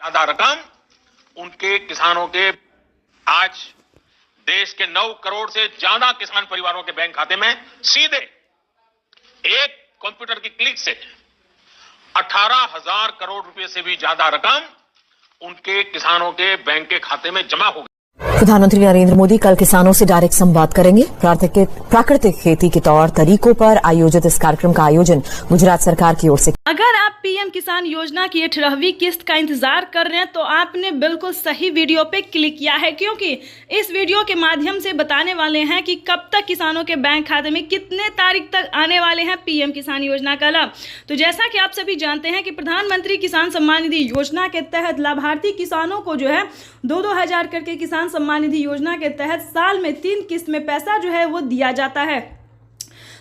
ज्यादा रकम उनके किसानों के आज देश के 9 करोड़ से ज्यादा किसान परिवारों के बैंक खाते में सीधे एक कंप्यूटर की क्लिक से 18,000 करोड़ रुपए से भी ज्यादा रकम उनके किसानों के बैंक के खाते में जमा हो गई। प्रधानमंत्री नरेंद्र मोदी कल किसानों से डायरेक्ट संवाद करेंगे। प्राकृतिक खेती के तौर तरीकों पर आयोजित इस कार्यक्रम का आयोजन गुजरात सरकार की ओर से। अगर आप पीएम किसान योजना की 18वीं किस्त का इंतजार कर रहे हैं तो आपने बिल्कुल सही वीडियो पे क्लिक किया है, क्योंकि इस वीडियो के माध्यम से बताने वाले हैं कि कब तक किसानों के बैंक खाते में कितने तारीख तक आने वाले हैं पीएम किसान योजना का लाभ। तो जैसा कि आप सभी जानते हैं कि प्रधानमंत्री किसान सम्मान निधि योजना के तहत लाभार्थी किसानों को जो है 2-2 हजार करके किसान सम्मान निधि योजना के तहत साल में 3 किस्त में पैसा जो है वो दिया जाता है।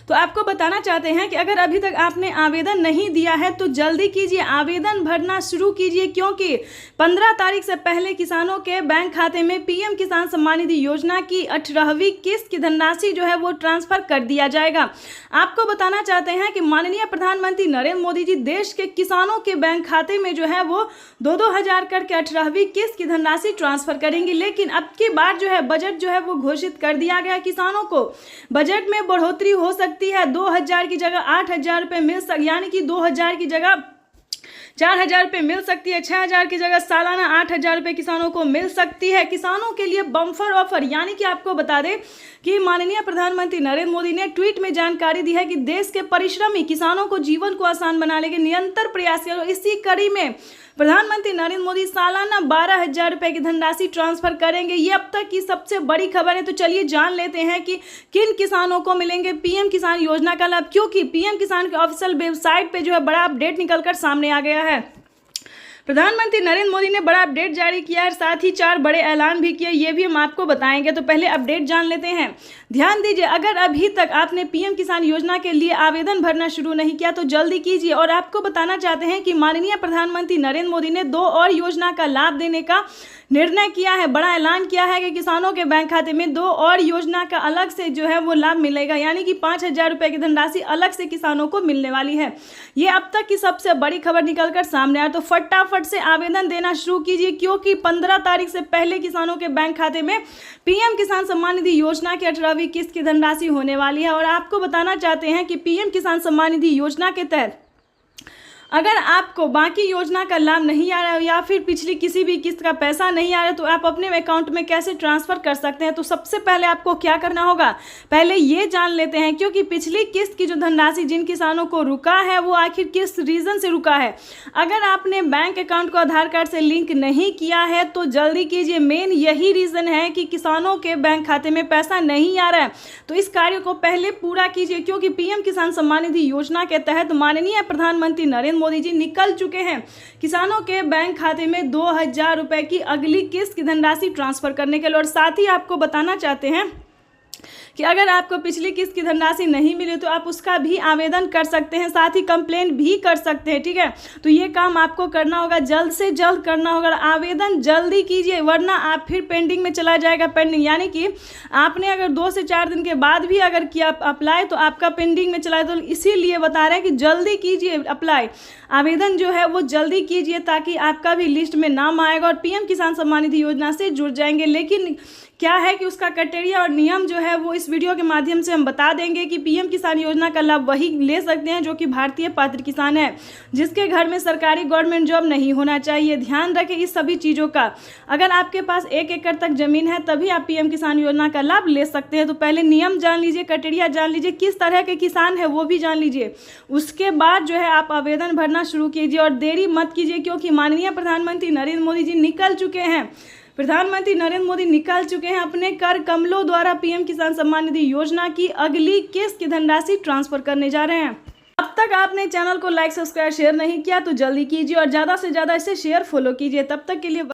तो आपको बताना चाहते हैं कि अगर अभी तक आपने आवेदन नहीं दिया है तो जल्दी कीजिए, आवेदन भरना शुरू कीजिए, क्योंकि 15 तारीख से पहले किसानों के बैंक खाते में पीएम किसान सम्मान निधि योजना की 18वीं किस्त की धनराशि जो है वो ट्रांसफर कर दिया जाएगा। आपको बताना चाहते हैं कि माननीय प्रधानमंत्री नरेंद्र मोदी जी देश के किसानों के बैंक खाते में जो है वो 2-2 हजार करके 18वीं किस्त की धनराशि ट्रांसफर करेंगे। लेकिन अब की बार जो है बजट जो है वो घोषित कर दिया गया किसानों को। बजट में बढ़ोतरी हो सकती है, 2,000 की जगह 8,000 रुपए मिल सकती, यानी कि 2,000 की जगह 4,000 रुपए मिल सकती है, 6,000 की जगह सालाना 8,000 रुपए किसानों को मिल सकती है। किसानों के लिए बम्पर ऑफर, यानी कि आपको बता दें कि माननीय प्रधानमंत्री नरेंद्र मोदी ने ट्वीट में जानकारी दी है कि देश के परिश्रमी किसानों को जीवन को आसान बनाने के निरंतर प्रयास करो। इसी कड़ी में प्रधानमंत्री नरेंद्र मोदी सालाना 12,000 रुपए की धनराशि ट्रांसफर करेंगे। ये अब तक की सबसे बड़ी खबर है। तो चलिए जान लेते हैं कि किन किसानों को मिलेंगे पीएम किसान योजना का लाभ, क्योंकि पीएम किसान के ऑफिशियल वेबसाइट पे जो है बड़ा अपडेट निकलकर सामने आ गया है। प्रधानमंत्री नरेंद्र मोदी ने बड़ा अपडेट जारी किया है, साथ ही 4 बड़े ऐलान भी किए, ये भी हम आपको बताएंगे। तो पहले अपडेट जान लेते हैं। ध्यान दीजिए, अगर अभी तक आपने पीएम किसान योजना के लिए आवेदन भरना शुरू नहीं किया तो जल्दी कीजिए। और आपको बताना चाहते हैं कि माननीय प्रधानमंत्री नरेंद्र मोदी ने 2 और योजना का लाभ देने का निर्णय किया है। बड़ा ऐलान किया है कि किसानों के बैंक खाते में 2 और योजना का अलग से जो है वो लाभ मिलेगा, यानी कि 5,000 रुपए की धनराशि अलग से किसानों को मिलने वाली है। ये अब तक की सबसे बड़ी खबर निकलकर सामने आया। तो फटाफट से आवेदन देना शुरू कीजिए, क्योंकि 15 तारीख से पहले किसानों के बैंक खाते में पीएम किसान सम्मान निधि योजना की 18वीं किस्त की धनराशि होने वाली है। और आपको बताना चाहते हैं कि पीएम किसान सम्मान निधि योजना के तहत अगर आपको बाकी योजना का लाभ नहीं आ रहा है या फिर पिछली किसी भी किस्त का पैसा नहीं आ रहा है तो आप अपने अकाउंट में कैसे ट्रांसफर कर सकते हैं। तो सबसे पहले आपको क्या करना होगा, पहले ये जान लेते हैं, क्योंकि पिछली किस्त की जो धनराशि जिन किसानों को रुका है वो आखिर किस रीजन से रुका है। अगर आपने बैंक अकाउंट को आधार कार्ड से लिंक नहीं किया है तो जल्दी कीजिए। मेन यही रीजन है कि किसानों के बैंक खाते में पैसा नहीं आ रहा है। तो इस कार्य को पहले पूरा कीजिए, क्योंकि पीएम किसान सम्मान निधि योजना के तहत माननीय प्रधानमंत्री नरेंद्र मोदी जी निकल चुके हैं किसानों के बैंक खाते में 2,000 रुपए की अगली किस्त की धनराशि ट्रांसफर करने के लिए। और साथ ही आपको बताना चाहते हैं कि अगर आपको पिछली किस्त की धनराशि नहीं मिली तो आप उसका भी आवेदन कर सकते हैं, साथ ही कंप्लेंट भी कर सकते हैं। ठीक है, तो ये काम आपको करना होगा, जल्द से जल्द करना होगा। आवेदन जल्दी कीजिए, वरना आप फिर पेंडिंग में चला जाएगा। पेंडिंग यानी कि आपने अगर 2 से 4 दिन के बाद भी अगर किया अप्लाई तो आपका पेंडिंग में चला जाए। तो इसीलिए बता रहे हैं कि जल्दी कीजिए अप्लाई, आवेदन जो है वो जल्दी कीजिए, ताकि आपका भी लिस्ट में नाम आएगा और पीएम किसान सम्मान निधि योजना से जुड़ जाएंगे। लेकिन क्या है कि उसका क्राइटेरिया और नियम जो है वो इस वीडियो के माध्यम से हम बता देंगे कि पीएम किसान योजना का लाभ वही ले सकते हैं जो कि भारतीय पात्र किसान है, जिसके घर में सरकारी गवर्नमेंट जॉब नहीं होना चाहिए। ध्यान रखें इस सभी चीज़ों का। अगर आपके पास 1 एकड़ तक जमीन है तभी आप पीएम किसान योजना का लाभ ले सकते हैं। तो पहले नियम जान लीजिए, क्राइटेरिया जान लीजिए, किस तरह के किसान है वो भी जान लीजिए। उसके बाद जो है आप आवेदन भरना शुरू कीजिए और देरी मत कीजिए, क्योंकि माननीय प्रधानमंत्री नरेंद्र मोदी जी निकल चुके हैं। प्रधानमंत्री नरेंद्र मोदी निकाल चुके हैं अपने कर कमलों द्वारा पीएम किसान सम्मान निधि योजना की अगली किस्त की धनराशि ट्रांसफर करने जा रहे हैं। अब तक आपने चैनल को लाइक, सब्सक्राइब, शेयर नहीं किया तो जल्दी कीजिए और ज़्यादा से ज़्यादा इसे शेयर, फॉलो कीजिए। तब तक के लिए